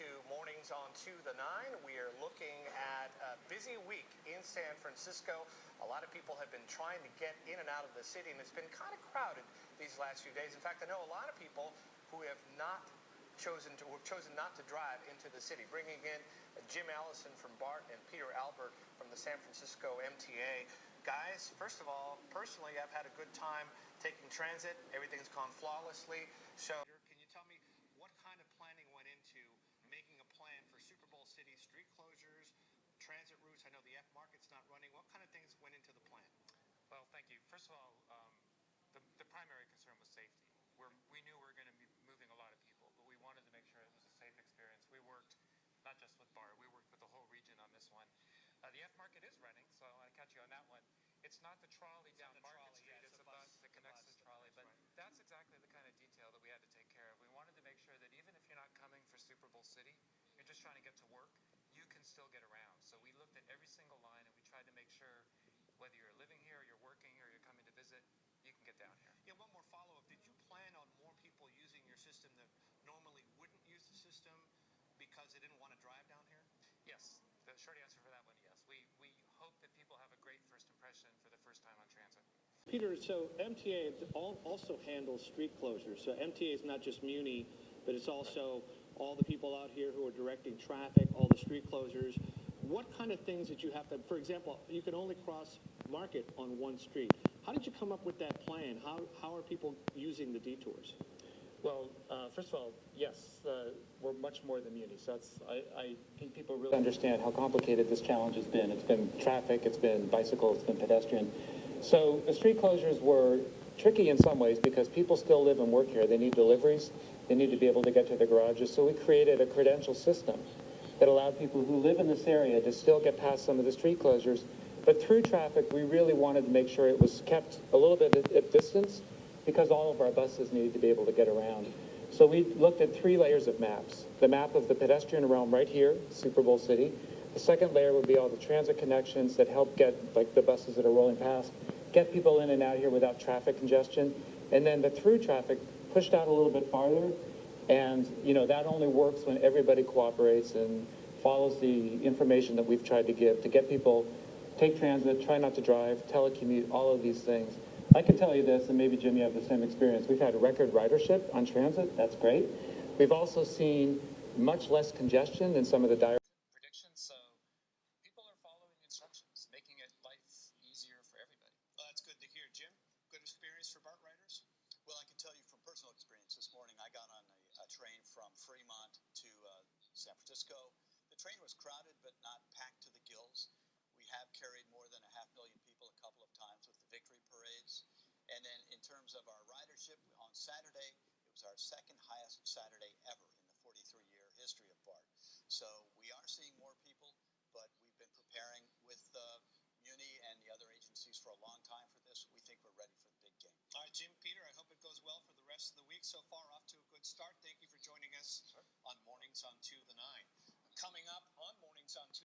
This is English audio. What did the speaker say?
to Mornings on 2 the 9. We are looking at a busy week in San Francisco. A lot of people have been trying to get in and out of the city, and it's been kind of crowded these last few days. In fact, I know a lot of people who have chosen not to drive into the city, bringing in Jim Allison from BART and Peter Albert from the San Francisco MTA. Guys, first of all, personally, I've had a good time taking transit. Everything's gone flawlessly. So can you tell me what kind of planning went into making a plan for Super Bowl City street closures, transit routes? I know the F Market's not running. What kind of things went into the plan? Well, thank you. First of all, the primary concern was safety. We knew we were going to be moving a lot of people, but we wanted to make sure it was a safe experience. We worked not just with BART, we worked with the whole region on this one. The F Market is running, so I want to catch you on that one. It's not the trolley down Market Street, it's a bus that connects the trolley, but that's exactly the kind of detail that we had to take care of. We wanted to make sure that even if you're not coming for Super Bowl City, you're just trying to get to work, you can still get around. So we looked at every single line and we tried to make sure whether you're living here or you're working or you're coming to visit, you can get down here. Yeah, one more follow-up. Did you plan on more people using your system that normally wouldn't use the system because they didn't want to drive down here? Yes. The short answer for that one, yes. We hope that people have a great first impression for the first time on transit. Peter, so MTA also handles street closures. So MTA is not just Muni, but it's also all the people out here who are directing traffic, all the street closures. What kind of things did you have to, for example, you can only cross Market on one street. How did you come up with that plan? How are people using the detours? Well, first of all, yes, we're much more than Muni. So I think people really understand how complicated this challenge has been. It's been traffic, it's been bicycle, it's been pedestrian. So the street closures were tricky in some ways because people still live and work here. They need deliveries. They need to be able to get to their garages. So we created a credential system that allowed people who live in this area to still get past some of the street closures. But through traffic, we really wanted to make sure it was kept a little bit at distance because all of our buses needed to be able to get around. So we looked at 3 layers of maps. The map of the pedestrian realm right here, Super Bowl City. The second layer would be all the transit connections that help get, like the buses that are rolling past, get people in and out here without traffic congestion. And then the through traffic pushed out a little bit farther. And, you know, that only works when everybody cooperates and follows the information that we've tried to give to get people, take transit, try not to drive, telecommute, all of these things. I can tell you this, and maybe Jim, you have the same experience. We've had record ridership on transit. That's great. We've also seen much less congestion than some of the dire Predictions, so people are following instructions, making it life easier for everybody. Well, that's good to hear. Jim, good experience for BART riders? Well, I can tell you from personal experience this morning, I got on a train from Fremont to San Francisco. The train was crowded, but not packed to the gills. We have carried more than 500,000 people a couple of times with the victory parades. And then in terms of our ridership on Saturday, it was our second highest Saturday ever in the 43-year history of BART. So we are seeing more people, but we've been preparing with Muni and the other agencies for a long time for this. We think we're ready for the big game. All right, Jim, Peter, I hope it goes well for the rest of the week. So far, off to a good start. Thank you for joining us on Mornings on 2 the 9. Coming up on Mornings on 2